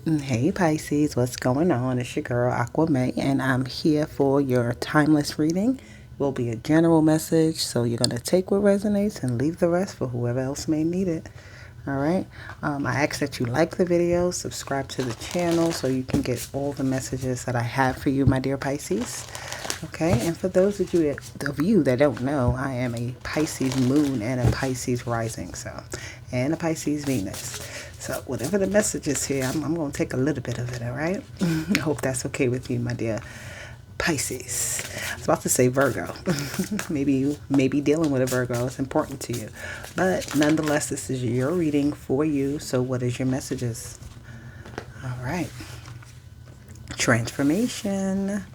Hey Pisces, what's going on? It's your girl Aqua May, and I'm here for your timeless reading. Will be a general message, so you're gonna take what resonates and leave the rest for whoever else may need it. All right. I ask that you like the video, subscribe to the channel, so you can get all the messages that I have for you, my dear Pisces. Okay. And for those of you that don't know, I am a Pisces moon and a Pisces rising, and a Pisces Venus. So whatever the message is here, I'm going to take a little bit of it, all right? I hope that's okay with you, my dear Pisces. I was about to say Virgo. Maybe you may be dealing with a Virgo. It's important to you. But nonetheless, this is your reading for you. So what is your messages? All right. Transformation,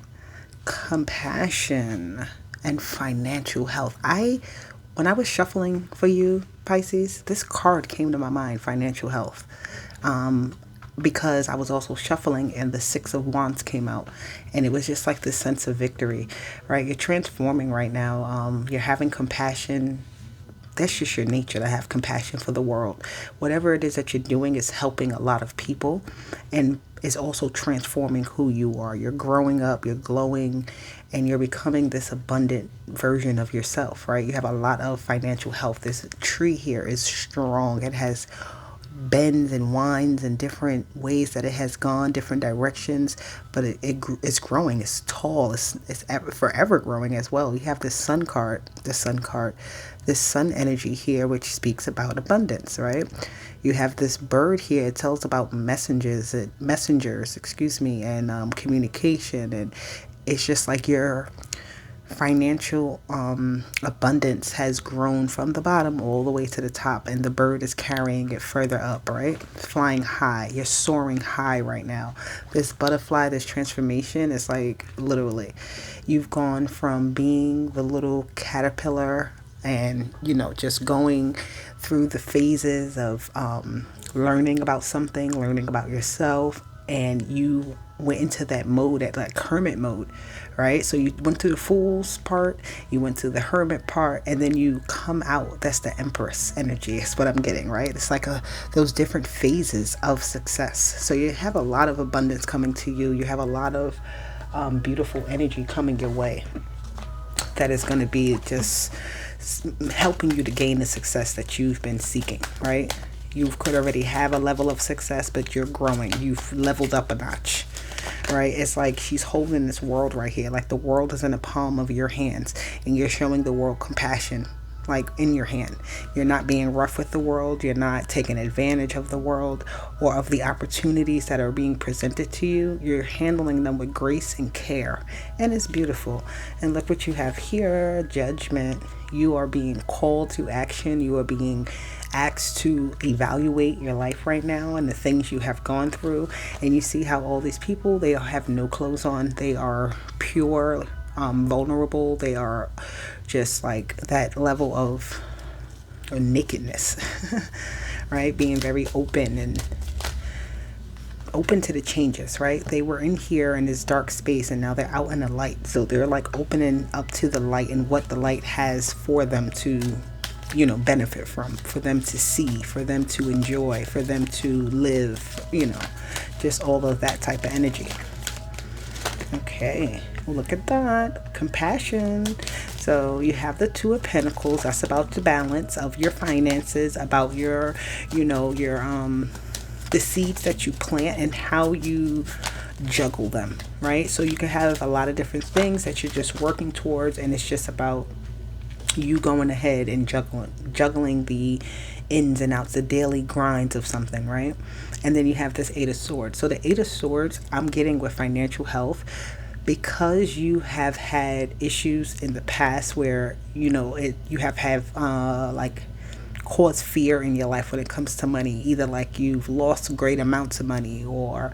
compassion, and financial health. When I was shuffling for you, Pisces, this card came to my mind, financial health. Because I was also shuffling and the Six of Wands came out, and it was just like this sense of victory, right? You're transforming right now. You're having compassion. That's just your nature, to have compassion for the world. Whatever it is that you're doing is helping a lot of people and is also transforming who you are. You're growing up, you're glowing, and you're becoming this abundant version of yourself, right? You have a lot of financial health. This tree here is strong. It has bends and winds and different ways that it has gone, different directions, but it's growing. It's tall. It's forever growing as well. You have this this sun energy here, which speaks about abundance, right? You have this bird here. It tells about messengers, excuse me, and communication, and it's just like your financial abundance has grown from the bottom all the way to the top, and the bird is carrying it further up, right? Flying high. You're soaring high right now. This butterfly, this transformation is like literally you've gone from being the little caterpillar and just going through the phases of learning about something, learning about yourself, and you went into that mode, at like hermit mode, right? So you went to the fool's part, you went to the hermit part, and then you come out. That's the empress energy. It's what I'm getting, right? It's like those different phases of success. So you have a lot of abundance coming to you. You have a lot of beautiful energy coming your way that is going to be just helping you to gain the success that you've been seeking, right? You could already have a level of success, but you're growing. You've leveled up a notch, right? It's like she's holding this world right here. Like the world is in the palm of your hands, and you're showing the world compassion, like in your hand. You're not being rough with the world. You're not taking advantage of the world or of the opportunities that are being presented to you. You're handling them with grace and care, and it's beautiful. And look what you have here, judgment. You are being called to action. You are being asked to evaluate your life right now and the things you have gone through. And you see how all these people, they have no clothes on. They are pure, vulnerable. They are just like that level of nakedness, right? Being very open and open to the changes, right? They were in here in this dark space, and now they're out in the light. So they're like opening up to the light and what the light has for them to benefit from, for them to see, for them to enjoy, for them to live, just all of that type of energy. Okay, look at that. Compassion. So you have the Two of Pentacles. That's about the balance of your finances, about your, the seeds that you plant and how you juggle them, right? So you can have a lot of different things that you're just working towards, and it's just about you going ahead and juggling the ins and outs, the daily grinds of something, right? And then you have this Eight of Swords. So the Eight of Swords, I'm getting with financial health, because you have had issues in the past where you have like cause fear in your life when it comes to money. Either like you've lost great amounts of money, or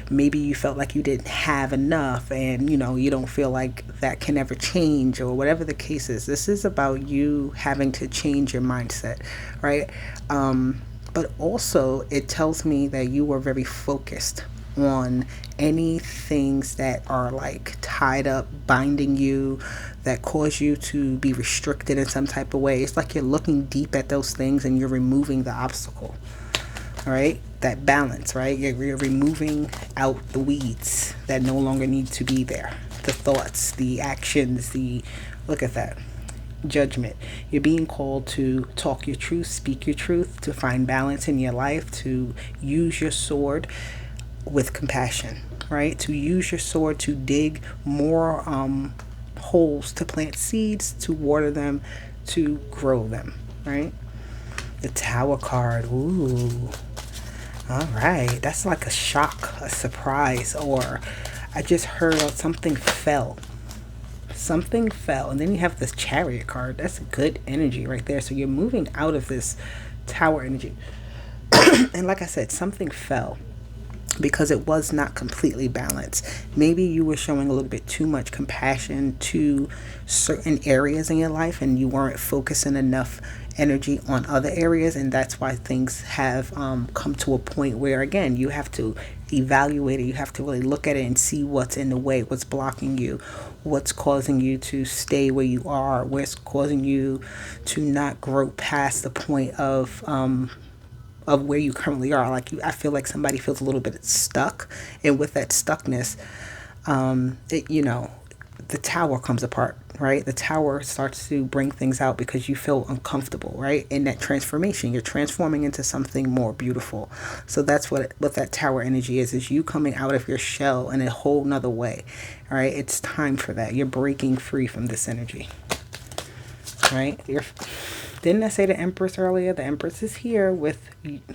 maybe you felt like you didn't have enough, and you don't feel like that can ever change, or whatever the case is. This is about you having to change your mindset, right? But also it tells me that you were very focused on any things that are like tied up, binding you, that cause you to be restricted in some type of way. It's like you're looking deep at those things and you're removing the obstacle. All right. that balance, right? You're removing out the weeds that no longer need to be there. The thoughts, the actions, look at that. Judgment. You're being called to talk your truth, speak your truth, to find balance in your life, to use your sword with compassion, right? To use your sword to dig more holes, to plant seeds, to water them, to grow them, right? The Tower card. Ooh. All right. That's like a shock, a surprise, or I just heard something fell. Something fell. And then you have this Chariot card. That's good energy right there. So you're moving out of this Tower energy. And like I said, something fell because it was not completely balanced. Maybe you were showing a little bit too much compassion to certain areas in your life and you weren't focusing enough energy on other areas, and that's why things have come to a point where, again, you have to evaluate it. You have to really look at it and see what's in the way, what's blocking you, what's causing you to stay where you are, what's causing you to not grow past the point of where you currently are. Like I feel like somebody feels a little bit stuck, and with that stuckness, the Tower comes apart, right? The Tower starts to bring things out because you feel uncomfortable, right? In that transformation, you're transforming into something more beautiful. So that's what that Tower energy is you coming out of your shell in a whole nother way, all right? It's time for that. You're breaking free from this energy, right? Didn't I say the Empress earlier? The Empress is here with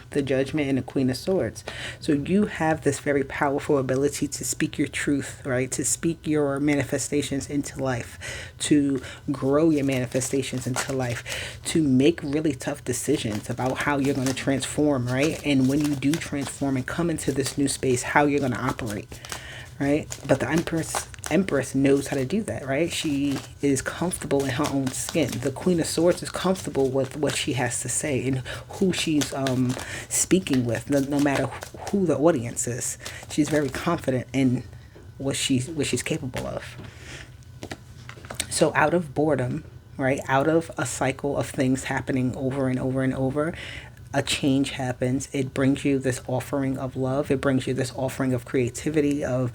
the Judgment and the Queen of Swords. So you have this very powerful ability to speak your truth, right? To speak your manifestations into life, to grow your manifestations into life, to make really tough decisions about how you're going to transform, right? And when you do transform and come into this new space, how you're going to operate, right? But the Empress knows how to do that, right? She is comfortable in her own skin. The Queen of Swords is comfortable with what she has to say and who she's speaking with, no matter who the audience is. She's very confident in what she's capable of. So out of boredom, right? Out of a cycle of things happening over and over and over, a change happens. It brings you this offering of love. It brings you this offering of creativity, I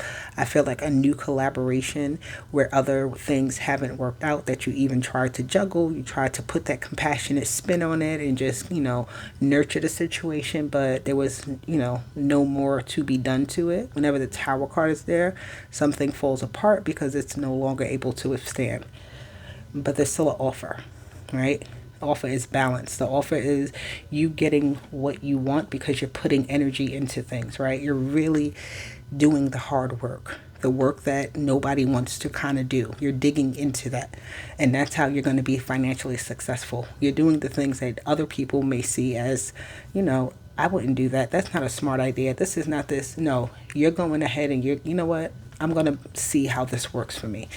feel like a new collaboration where other things haven't worked out that you even tried to juggle. You tried to put that compassionate spin on it and just, nurture the situation, but there was, no more to be done to it. Whenever the Tower card is there, something falls apart because it's no longer able to withstand. But there's still an offer, right? Offer is balance. The offer is you getting what you want because you're putting energy into things, right? You're really doing the hard work, the work that nobody wants to kind of do. You're digging into that. And that's how you're going to be financially successful. You're doing the things that other people may see as, I wouldn't do that. That's not a smart idea. This is not this. No, you're going ahead and you know what? I'm going to see how this works for me.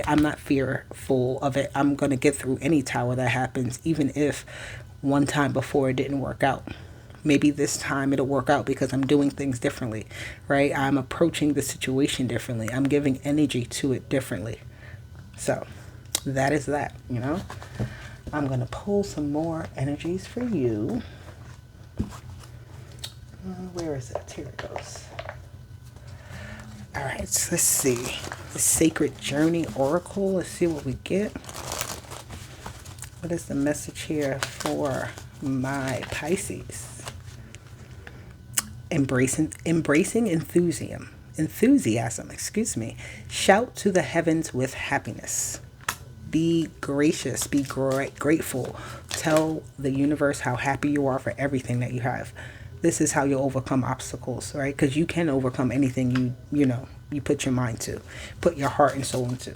I'm not fearful of it. I'm going to get through any tower that happens, even if one time before it didn't work out. Maybe this time it'll work out because I'm doing things differently, right? I'm approaching the situation differently. I'm giving energy to it differently. So that is that, I'm going to pull some more energies for you. Where is it? Here it goes. All right, so let's see. The Sacred Journey Oracle. Let's see what we get. What is the message here for my Pisces? Embracing enthusiasm, excuse me. Shout to the heavens with happiness. Be gracious, be grateful. Tell the universe how happy you are for everything that you have. This is how you'll overcome obstacles, right? Because you can overcome anything you put your mind to, put your heart and soul into.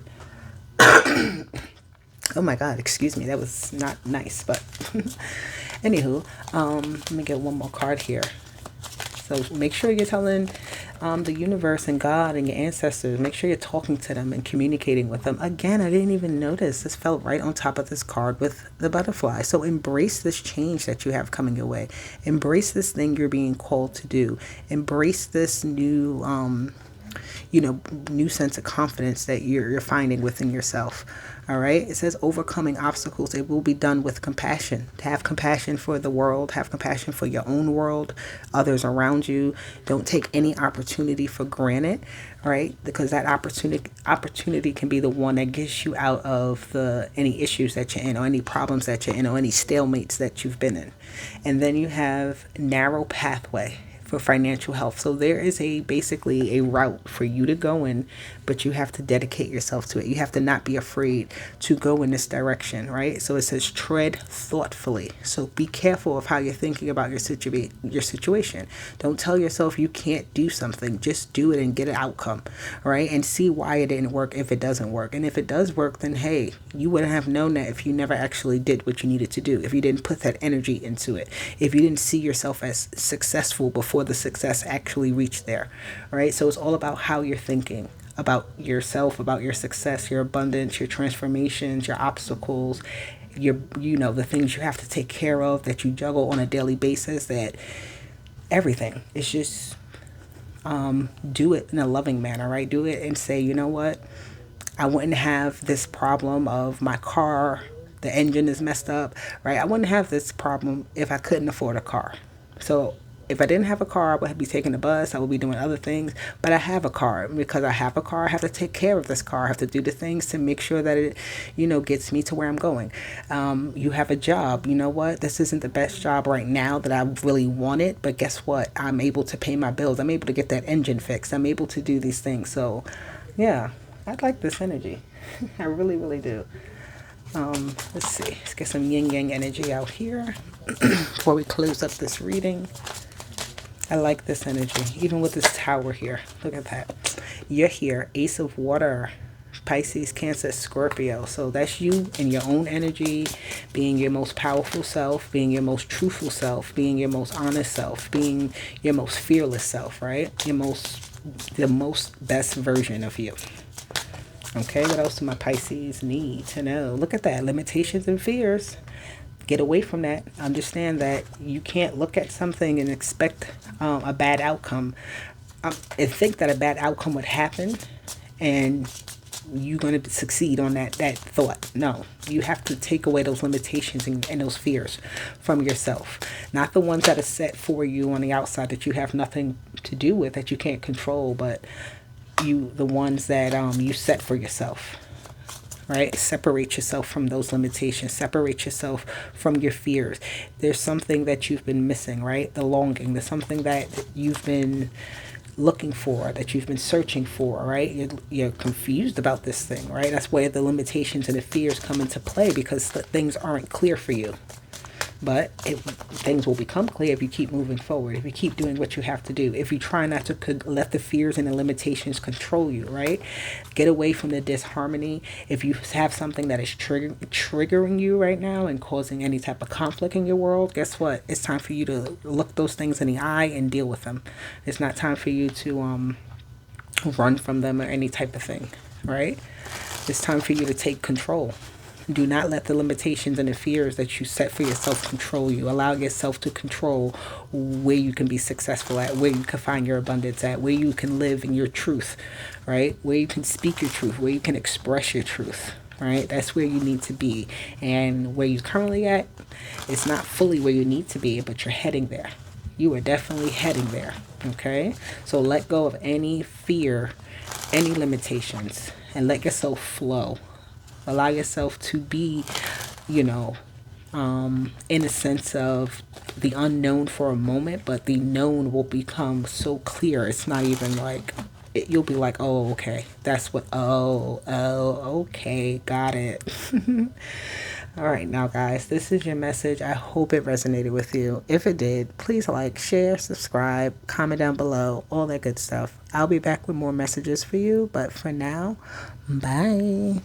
Oh my God, excuse me, that was not nice, but anywho, let me get one more card here. So make sure you're telling the universe and God and your ancestors, make sure you're talking to them and communicating with them. Again, I didn't even notice. This fell right on top of this card with the butterfly. So embrace this change that you have coming your way. Embrace this thing you're being called to do. Embrace this new new sense of confidence that you're finding within yourself. All right. It says overcoming obstacles. It will be done with compassion. To have compassion for the world, have compassion for your own world, others around you. Don't take any opportunity for granted, right? Because that opportunity can be the one that gets you out of the any issues that you're in, or any problems that you're in, or any stalemates that you've been in. And then you have narrow pathway for financial health. So there is basically a route for you to go in, but you have to dedicate yourself to it. You have to not be afraid to go in this direction, right? So it says tread thoughtfully. So be careful of how you're thinking about your situation. Don't tell yourself you can't do something. Just do it and get an outcome, right? And see why it didn't work if it doesn't work. And if it does work, then hey, you wouldn't have known that if you never actually did what you needed to do, if you didn't put that energy into it, if you didn't see yourself as successful before the success actually reached there, right? So it's all about how you're thinking about yourself, about your success, your abundance, your transformations, your obstacles, the things you have to take care of that you juggle on a daily basis, that everything. It's just do it in a loving manner, right? Do it and say, you know what? I wouldn't have this problem of my car, the engine is messed up, right? I wouldn't have this problem if I couldn't afford a car. So if I didn't have a car, I would be taking the bus, I would be doing other things, but I have a car. Because I have a car, I have to take care of this car. I have to do the things to make sure that it, gets me to where I'm going. You have a job. You know what? This isn't the best job right now that I really wanted, but guess what? I'm able to pay my bills. I'm able to get that engine fixed. I'm able to do these things. So, yeah, I like this energy. I really, really do. Let's see. Let's get some yin yang energy out here before we close up this reading. I like this energy, even with this tower here. Look at that. You're here, Ace of Water, Pisces, Cancer, Scorpio. So that's you and your own energy, being your most powerful self, being your most truthful self, being your most honest self, being your most fearless self, right? The most best version of you. Okay, what else do my Pisces need to know? Look at that, limitations and fears. Get away from that. Understand that you can't look at something and expect a bad outcome and think that a bad outcome would happen and you're going to succeed on that thought. No, you have to take away those limitations and those fears from yourself. Not the ones that are set for you on the outside that you have nothing to do with, that you can't control, but the ones that you set for yourself. Right? Separate yourself from those limitations. Separate yourself from your fears. There's something that you've been missing, right? The longing. There's something that you've been looking for, that you've been searching for, right? You're confused about this thing, right? That's where the limitations and the fears come into play, because things aren't clear for you. But things will become clear if you keep moving forward, if you keep doing what you have to do, if you try not to let the fears and the limitations control you, right? Get away from the disharmony. If you have something that is triggering you right now and causing any type of conflict in your world, guess what? It's time for you to look those things in the eye and deal with them. It's not time for you to run from them or any type of thing, right? It's time for you to take control. Do not let the limitations and the fears that you set for yourself control you. Allow yourself to control where you can be successful at, where you can find your abundance at, where you can live in your truth, right? Where you can speak your truth, where you can express your truth, right? That's where you need to be. And where you're currently at, it's not fully where you need to be, but you're heading there. You are definitely heading there, okay? So let go of any fear, any limitations, and let yourself flow. Allow yourself to be, in a sense of the unknown for a moment, but the known will become so clear. It's not even like, you'll be like, oh, okay, that's what, okay, got it. All right, now guys, this is your message. I hope it resonated with you. If it did, please like, share, subscribe, comment down below, all that good stuff. I'll be back with more messages for you, but for now, bye.